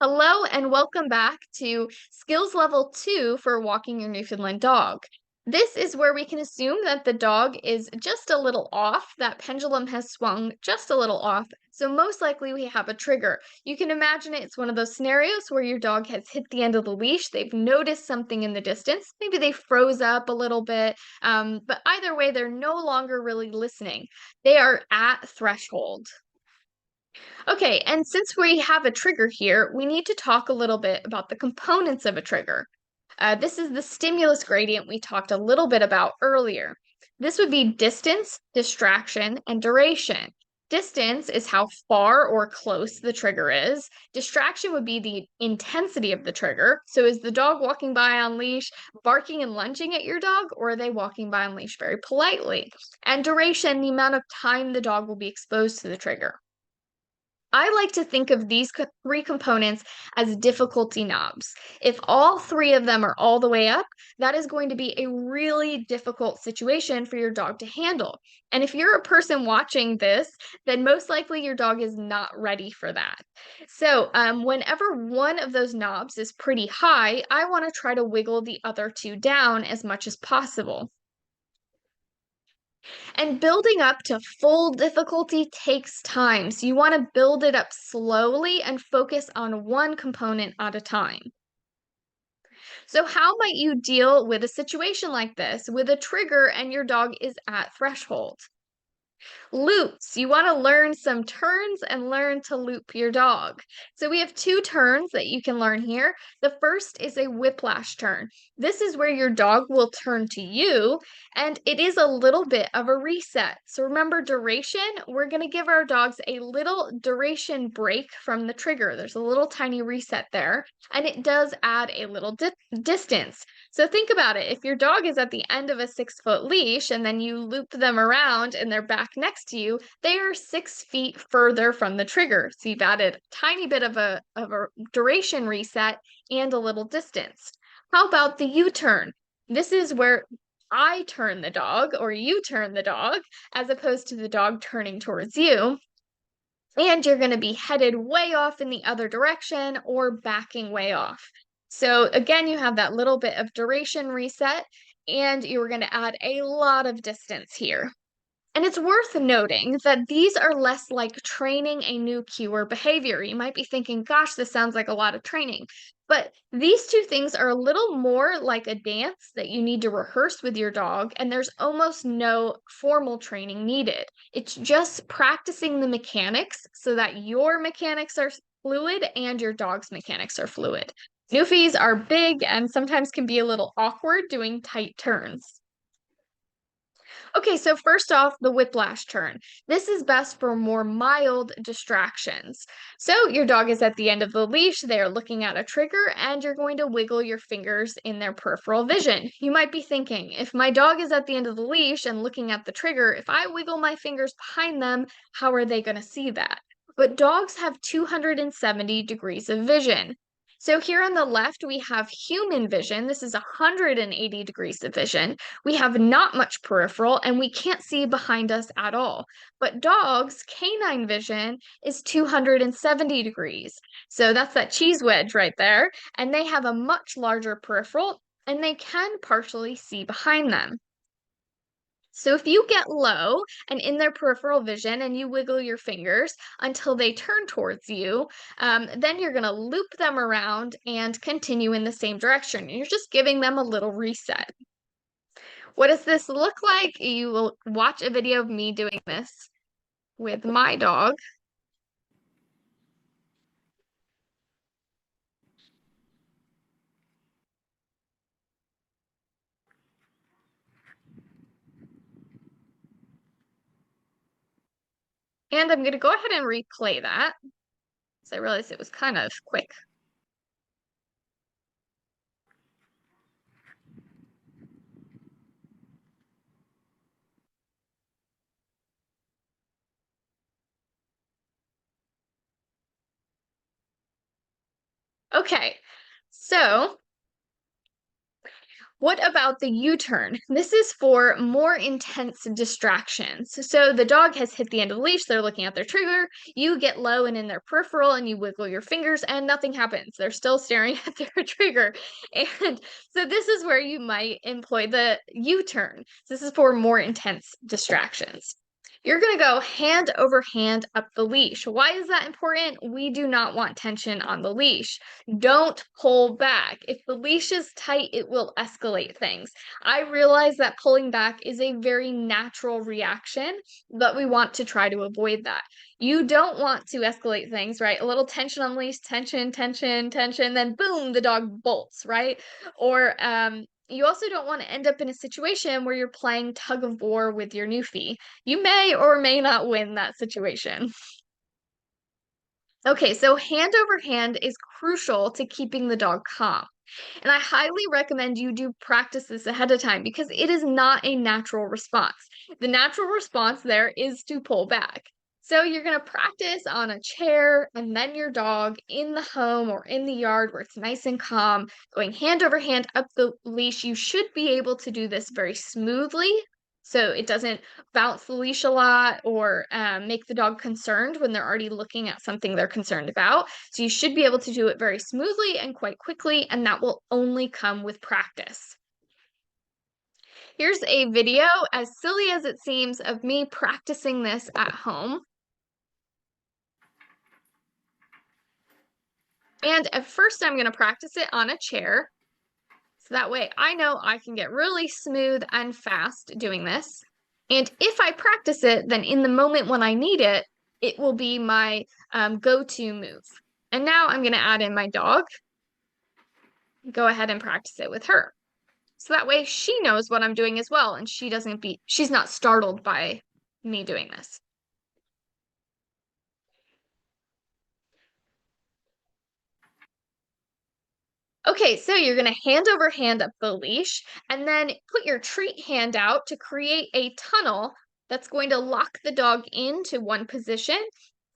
Hello and welcome back to Skills Level 2 for Walking Your Newfoundland Dog. This is where we can assume that the dog is just a little off, that pendulum has swung just a little off, so most likely we have a trigger. You can imagine it's one of those scenarios where your dog has hit the end of the leash, they've noticed something in the distance, maybe they froze up a little bit, but either way, they're no longer really listening. They are at threshold. Okay, and since we have a trigger here, we need to talk a little bit about the components of a trigger. This is the stimulus gradient we talked a little bit about earlier. This would be distance, distraction, and duration. Distance is how far or close the trigger is. Distraction would be the intensity of the trigger. So is the dog walking by on leash, barking and lunging at your dog, or are they walking by on leash very politely? And duration, the amount of time the dog will be exposed to the trigger. I like to think of these three components as difficulty knobs. If all three of them are all the way up, that is going to be a really difficult situation for your dog to handle. And if you're a person watching this, then most likely your dog is not ready for that. So, whenever one of those knobs is pretty high, I want to try to wiggle the other two down as much as possible. And building up to full difficulty takes time. So you want to build it up slowly and focus on one component at a time. So, how might you deal with a situation like this with a trigger and your dog is at threshold? Loops. You want to learn some turns and learn to loop your dog. So we have two turns that you can learn here. The first is a whiplash turn. This is where your dog will turn to you, and it is a little bit of a reset. So remember duration, we're going to give our dogs a little duration break from the trigger. There's a little tiny reset there, and it does add a little distance. So think about it. If your dog is at the end of a 6-foot leash and then you loop them around and they're back next to you, they are 6 feet further from the trigger. So you've added a tiny bit of a duration reset and a little distance. How about the U-turn? This is where I turn the dog or you turn the dog as opposed to the dog turning towards you. And you're going to be headed way off in the other direction or backing way off. So again, you have that little bit of duration reset, and you're going to add a lot of distance here. And it's worth noting that these are less like training a new cue or behavior. You might be thinking, gosh, this sounds like a lot of training. But these two things are a little more like a dance that you need to rehearse with your dog, and there's almost no formal training needed. It's just practicing the mechanics so that your mechanics are fluid and your dog's mechanics are fluid. Newfies are big and sometimes can be a little awkward doing tight turns. Okay, so first off, the whiplash turn. This is best for more mild distractions. So your dog is at the end of the leash, they are looking at a trigger, and you're going to wiggle your fingers in their peripheral vision. You might be thinking, if my dog is at the end of the leash and looking at the trigger, if I wiggle my fingers behind them, how are they going to see that? But dogs have 270 degrees of vision. So here on the left, we have human vision. This is 180 degrees of vision. We have not much peripheral and we can't see behind us at all. But dogs' canine vision is 270 degrees. So that's that cheese wedge right there. And they have a much larger peripheral and they can partially see behind them. So if you get low and in their peripheral vision and you wiggle your fingers until they turn towards you, then you're going to loop them around and continue in the same direction. You're just giving them a little reset. What does this look like? You will watch a video of me doing this with my dog. And I'm going to go ahead and replay that because I realized it was kind of quick. Okay, so What about the U-turn? This is for more intense distractions. So the dog has hit the end of the leash, they're looking at their trigger, you get low and in their peripheral and you wiggle your fingers and nothing happens. They're still staring at their trigger. And so this is where you might employ the U-turn. This is for more intense distractions. You're going to go hand over hand up the leash. Why is that important? We do not want tension on the leash. Don't pull back. If the leash is tight, it will escalate things. I realize that pulling back is a very natural reaction, but we want to try to avoid that. You don't want to escalate things, right? A little tension on the leash, tension, tension, tension, then boom, the dog bolts, right? Or you also don't want to end up in a situation where you're playing tug of war with your Newfie. You may or may not win that situation. Okay, so hand over hand is crucial to keeping the dog calm. And I highly recommend you do practice this ahead of time because it is not a natural response. The natural response there is to pull back. So you're going to practice on a chair and then your dog in the home or in the yard where it's nice and calm, going hand over hand up the leash. You should be able to do this very smoothly so it doesn't bounce the leash a lot or make the dog concerned when they're already looking at something they're concerned about. So you should be able to do it very smoothly and quite quickly, and that will only come with practice. Here's a video, as silly as it seems, of me practicing this at home. And at first I'm going to practice it on a chair. So that way I know I can get really smooth and fast doing this. And if I practice it, then in the moment when I need it, it will be my go-to move. And now I'm going to add in my dog. Go ahead and practice it with her. So that way she knows what I'm doing as well, and she's not startled by me doing this. Okay, so you're going to hand over hand up the leash and then put your treat hand out to create a tunnel that's going to lock the dog into one position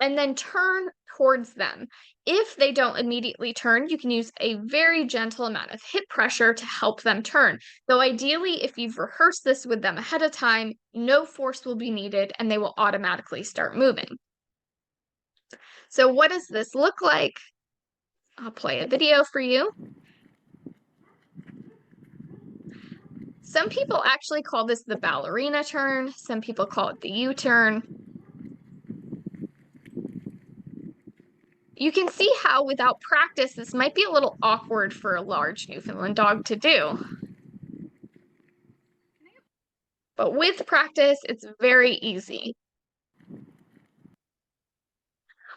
and then turn towards them. If they don't immediately turn, you can use a very gentle amount of hip pressure to help them turn. Though ideally, if you've rehearsed this with them ahead of time, no force will be needed and they will automatically start moving. So what does this look like? I'll play a video for you. Some people actually call this the ballerina turn. Some people call it the U-turn. You can see how without practice, this might be a little awkward for a large Newfoundland dog to do. But with practice, it's very easy.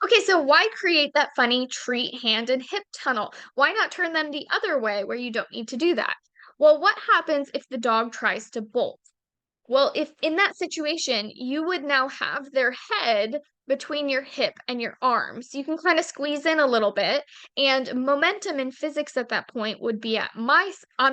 Okay, so why create that funny treat hand and hip tunnel? Why not turn them the other way where you don't need to do that? Well, what happens if the dog tries to bolt? Well, if in that situation, you would now have their head between your hip and your arms. You can kind of squeeze in a little bit, and momentum in physics at that point would be on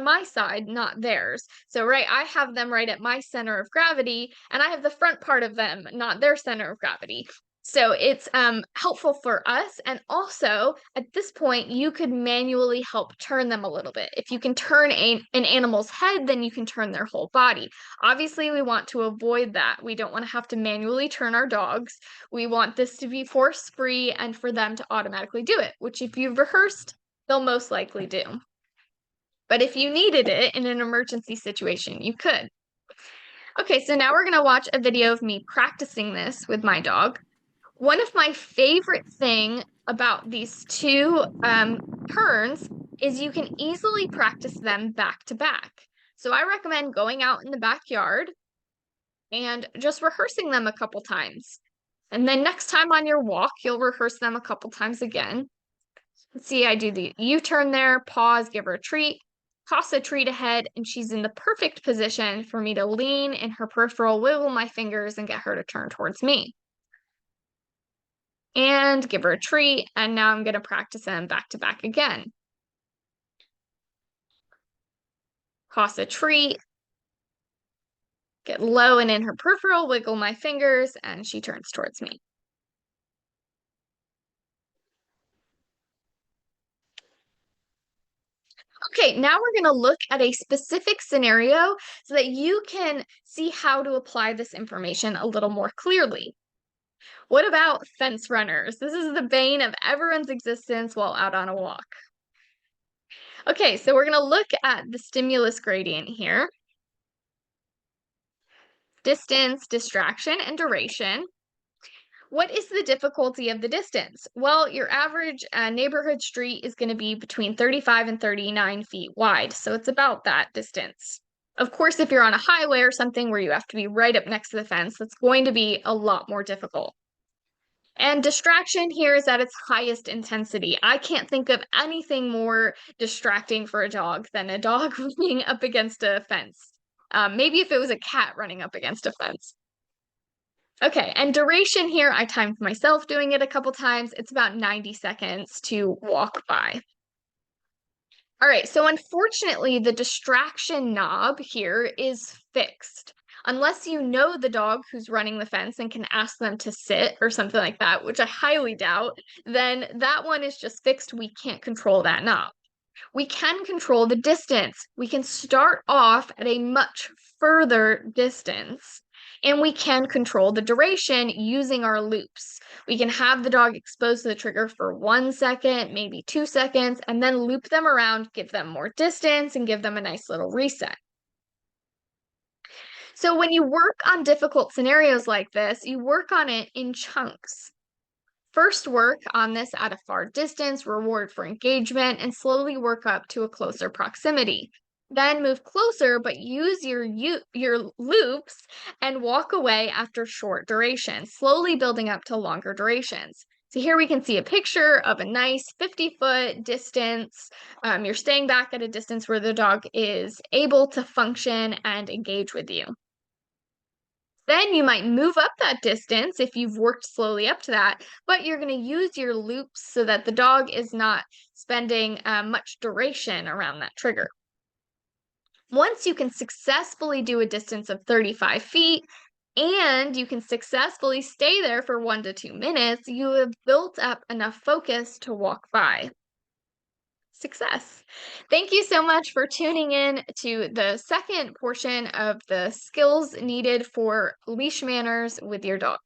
my side, not theirs. So, right, I have them right at my center of gravity, and I have the front part of them, not their center of gravity. So it's helpful for us. And also, at this point, you could manually help turn them a little bit. If you can turn an animal's head, then you can turn their whole body. Obviously, we want to avoid that. We don't want to have to manually turn our dogs. We want this to be force-free and for them to automatically do it, which if you've rehearsed, they'll most likely do. But if you needed it in an emergency situation, you could. Okay, so now we're going to watch a video of me practicing this with my dog. One of my favorite thing about these two turns is you can easily practice them back to back. So I recommend going out in the backyard and just rehearsing them a couple times. And then next time on your walk, you'll rehearse them a couple times again. Let's see, I do the U-turn there, pause, give her a treat, toss a treat ahead, and she's in the perfect position for me to lean in her peripheral, wiggle my fingers, and get her to turn towards me. And give her a treat, and now I'm going to practice them back to back again. Toss a treat, get low and in her peripheral, wiggle my fingers, and she turns towards me. Okay, now we're going to look at a specific scenario so that you can see how to apply this information a little more clearly. What about fence runners? This is the bane of everyone's existence while out on a walk. Okay, so we're going to look at the stimulus gradient here. Distance, distraction, and duration. What is the difficulty of the distance? Well, your average neighborhood street is going to be between 35 and 39 feet wide, so it's about that distance. Of course, if you're on a highway or something where you have to be right up next to the fence, that's going to be a lot more difficult. And distraction here is at its highest intensity. I can't think of anything more distracting for a dog than a dog running up against a fence. Maybe if it was a cat running up against a fence. Okay, and duration here, I timed myself doing it a couple times. It's about 90 seconds to walk by. All right, so unfortunately, the distraction knob here is fixed. Unless you know the dog who's running the fence and can ask them to sit or something like that, which I highly doubt, then that one is just fixed. We can't control that knob. We can control the distance. We can start off at a much further distance, and we can control the duration using our loops. We can have the dog exposed to the trigger for 1 second, maybe 2 seconds, and then loop them around, give them more distance, and give them a nice little reset. So when you work on difficult scenarios like this, you work on it in chunks. First, work on this at a far distance, reward for engagement, and slowly work up to a closer proximity. Then move closer, but use your loops and walk away after short durations, slowly building up to longer durations. So here we can see a picture of a nice 50-foot distance. You're staying back at a distance where the dog is able to function and engage with you. Then you might move up that distance if you've worked slowly up to that, but you're going to use your loops so that the dog is not spending much duration around that trigger. Once you can successfully do a distance of 35 feet and you can successfully stay there for 1 to 2 minutes, you have built up enough focus to walk by. Success. Thank you so much for tuning in to the second portion of the skills needed for leash manners with your dog.